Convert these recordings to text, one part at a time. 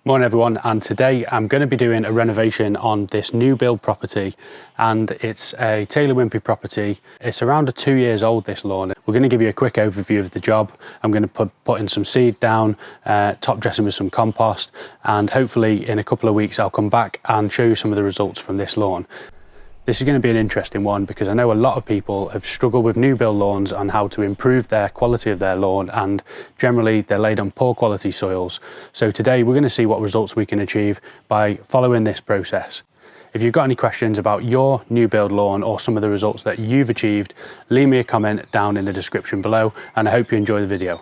Morning everyone, and today I'm going to be doing a renovation on this new build property, and it's a Taylor Wimpey property. It's around 2 years old, this lawn. We're going to give you a quick overview of the job. I'm going to put in some seed down, top dressing with some compost, and hopefully in a couple of weeks I'll come back and show you some of the results from this lawn. This is going to be an interesting one because I know a lot of people have struggled with new build lawns on how to improve their quality of their lawn, and generally they're laid on poor quality soils. So today we're going to see what results we can achieve by following this process. If you've got any questions about your new build lawn or some of the results that you've achieved, leave me a comment down in the description below, and I hope you enjoy the video.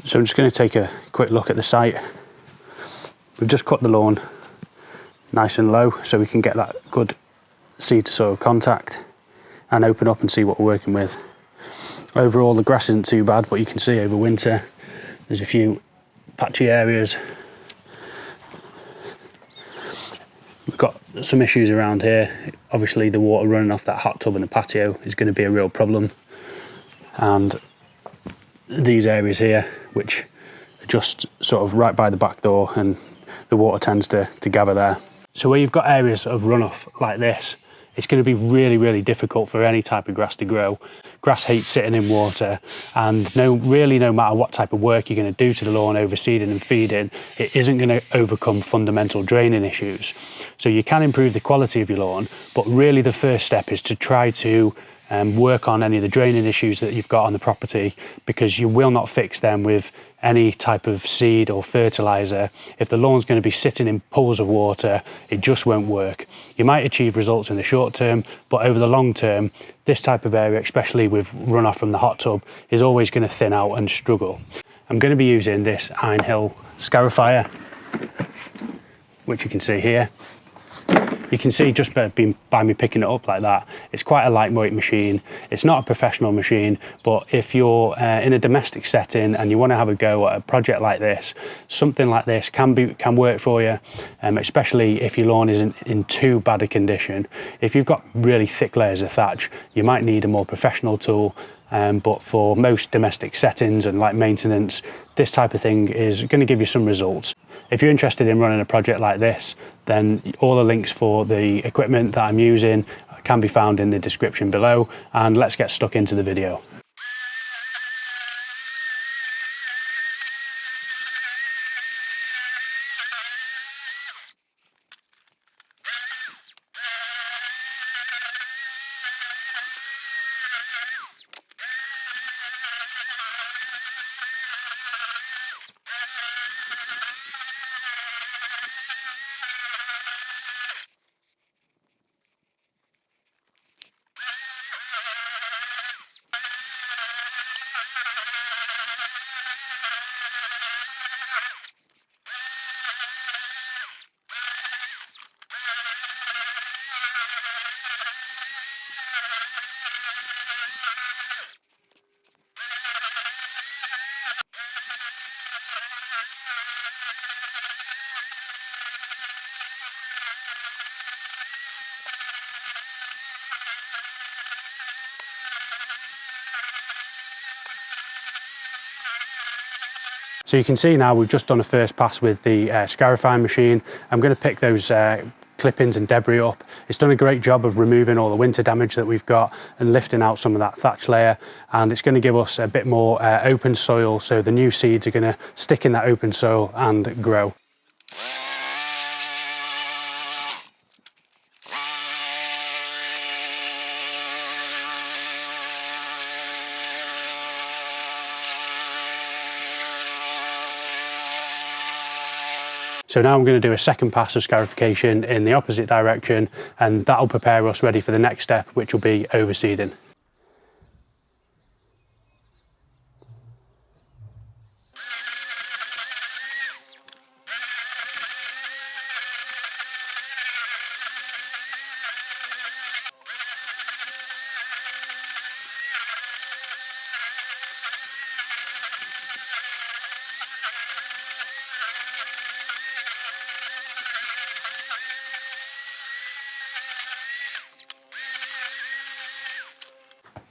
So I'm just going to take a quick look at the site. We've just cut the lawn nice and low so we can get that good seed to soil contact and open up and see what we're working with. Overall the grass isn't too bad, but you can see over winter there's a few patchy areas. We've got some issues around here. Obviously the water running off that hot tub in the patio is going to be a real problem, and these areas here, which are just sort of right by the back door, and the water tends to gather there. So where you've got areas of runoff like this, it's going to be really difficult for any type of grass to grow. Grass hates sitting in water, and no matter what type of work you're going to do to the lawn, overseeding and feeding, it isn't going to overcome fundamental draining issues. So you can improve the quality of your lawn, but really the first step is to try to work on any of the draining issues that you've got on the property, because you will not fix them with any type of seed or fertiliser. If the lawn's going to be sitting in pools of water, it just won't work. You might achieve results in the short term, but over the long term, this type of area, especially with runoff from the hot tub, is always going to thin out and struggle. I'm going to be using this Iron Hill Scarifier, which you can see here. You can see just by me picking it up like that, it's quite a lightweight machine. It's not a professional machine, but if you're in a domestic setting and you want to have a go at a project like this, something like this can work for you, especially if your lawn isn't in too bad a condition. If you've got really thick layers of thatch, you might need a more professional tool, but for most domestic settings and like maintenance, this type of thing is going to give you some results. If you're interested in running a project like this, then all the links for the equipment that I'm using can be found in the description below, and let's get stuck into the video. So you can see now we've just done a first pass with the Scarifying machine. I'm going to pick those clippings and debris up. It's done a great job of removing all the winter damage that we've got and lifting out some of that thatch layer, and it's going to give us a bit more open soil, so the new seeds are going to stick in that open soil and grow. So now I'm going to do a second pass of scarification in the opposite direction, and that'll prepare us ready for the next step, which will be overseeding.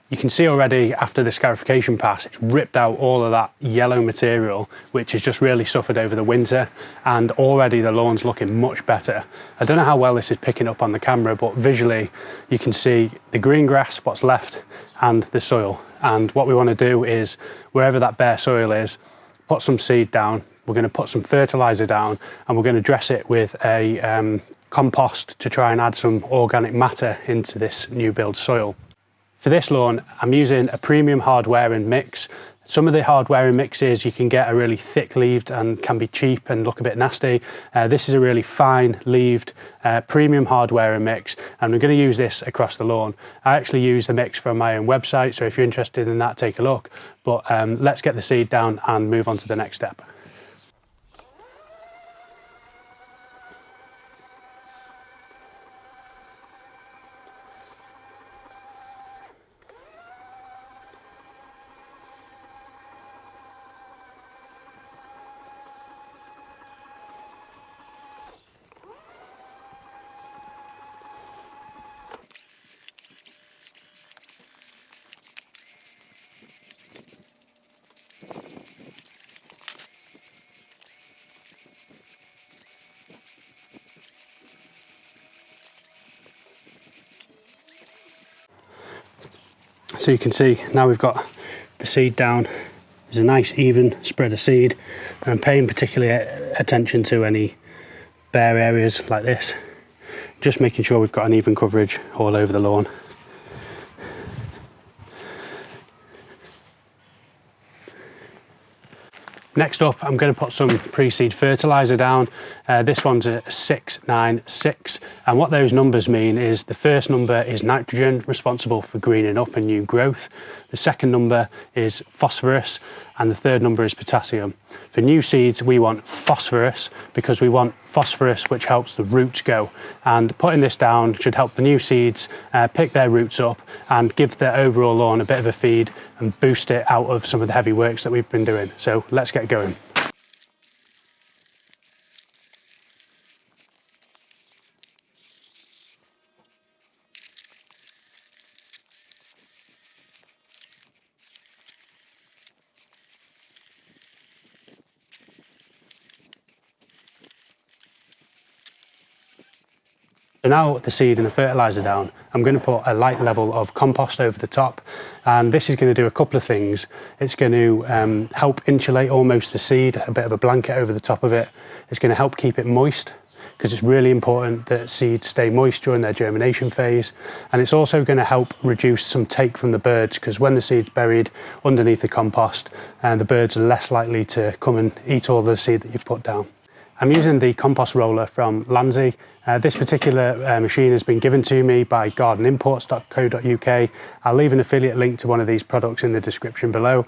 You can see already after the scarification pass, it's ripped out all of that yellow material, which has just really suffered over the winter, and already the lawn's looking much better. I don't know how well this is picking up on the camera, but visually you can see the green grass, what's left, and the soil. And what we want to do is, wherever that bare soil is, put some seed down, we're going to put some fertiliser down, and we're going to dress it with a compost to try and add some organic matter into this new build soil. For this lawn, I'm using a premium hard-wearing mix. Some of the hard-wearing mixes you can get are really thick-leaved and can be cheap and look a bit nasty. This is a really fine-leaved premium hard-wearing mix, and I'm going to use this across the lawn. I actually use the mix from my own website, so if you're interested in that, take a look. But let's get the seed down and move on to the next step. So you can see now we've got the seed down. There's a nice even spread of seed, and I'm paying particular attention to any bare areas like this, just making sure we've got an even coverage all over the lawn. Next up, I'm going to put some pre-seed fertiliser down. This one's a 696, and what those numbers mean is the first number is nitrogen, responsible for greening up and new growth. The second number is phosphorus, and the third number is potassium. For new seeds, we want phosphorus because we want phosphorus which helps the roots go, and putting this down should help the new seeds pick their roots up and give the overall lawn a bit of a feed and boost it out of some of the heavy works that we've been doing. So let's get going. So now with the seed and the fertiliser down, I'm going to put a light level of compost over the top, and this is going to do a couple of things. It's going to help insulate almost the seed, a bit of a blanket over the top of it. It's going to help keep it moist, because it's really important that seeds stay moist during their germination phase, and it's also going to help reduce some take from the birds, because when the seed's buried underneath the compost, the birds are less likely to come and eat all the seed that you've put down. I'm using the compost roller from Lawncare. This particular machine has been given to me by gardenimports.co.uk. I'll leave an affiliate link to one of these products in the description below.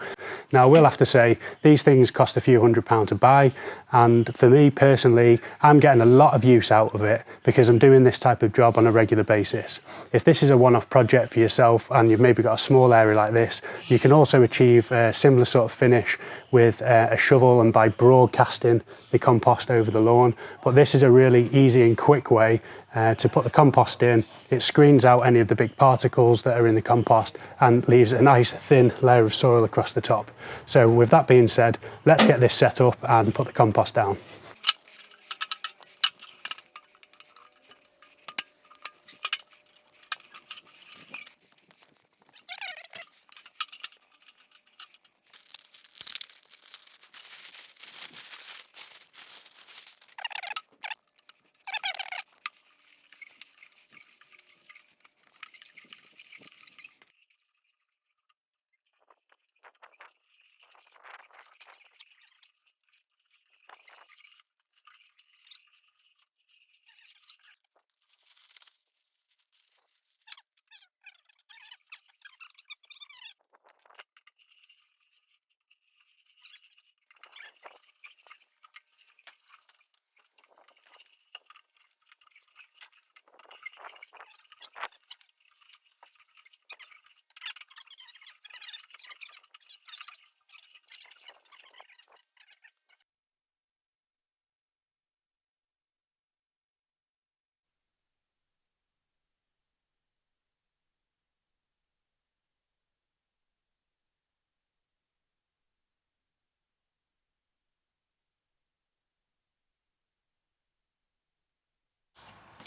Now, I will have to say, these things cost a few £100 to buy, and for me personally, I'm getting a lot of use out of it because I'm doing this type of job on a regular basis. If this is a one-off project for yourself and you've maybe got a small area like this, you can also achieve a similar sort of finish with a shovel and by broadcasting the compost over the lawn. But this is a really easy and quick way to put the compost in. It screens out any of the big particles that are in the compost and leaves a nice thin layer of soil across the top. So with that being said, let's get this set up and put the compost down.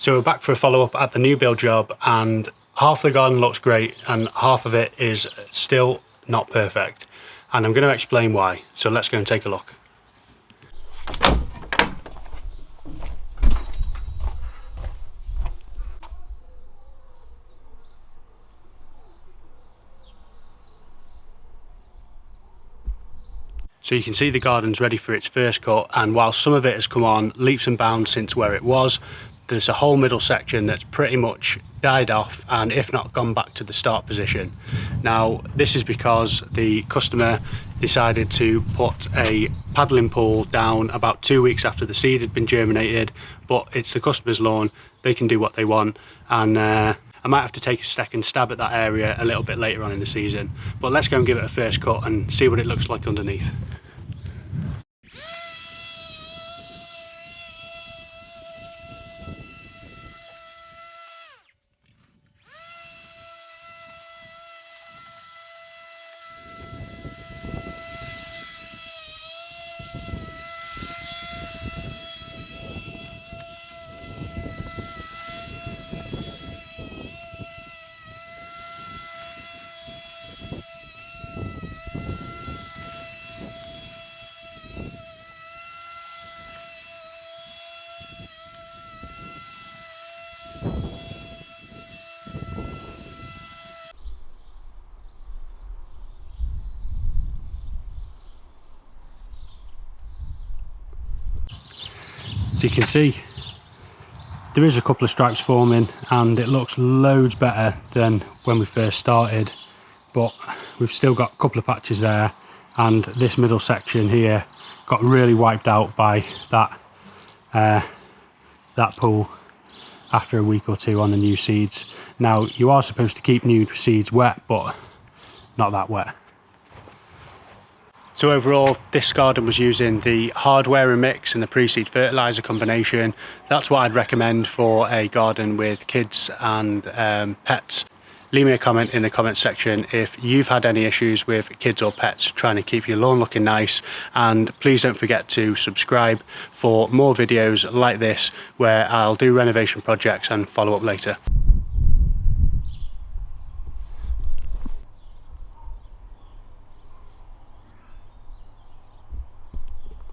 So we're back for a follow-up at the new build job, and half the garden looks great and half of it is still not perfect. And I'm going to explain why. So let's go and take a look. So you can see the garden's ready for its first cut, and while some of it has come on leaps and bounds since where it was, there's a whole middle section that's pretty much died off, and if not gone back to the start position. Now this is because the customer decided to put a paddling pool down about 2 weeks after the seed had been germinated, but it's the customer's lawn, they can do what they want, and I might have to take a second stab at that area a little bit later on in the season. But let's go and give it a first cut and see what it looks like underneath. So you can see there is a couple of stripes forming and it looks loads better than when we first started, but we've still got a couple of patches there, and this middle section here got really wiped out by that pool after a week or two on the new seeds. Now you are supposed to keep new seeds wet, but not that wet. So overall, this garden was using the hardware mix and the pre-seed fertiliser combination. That's what I'd recommend for a garden with kids and pets. Leave me a comment in the comment section if you've had any issues with kids or pets trying to keep your lawn looking nice, and please don't forget to subscribe for more videos like this where I'll do renovation projects and follow up later.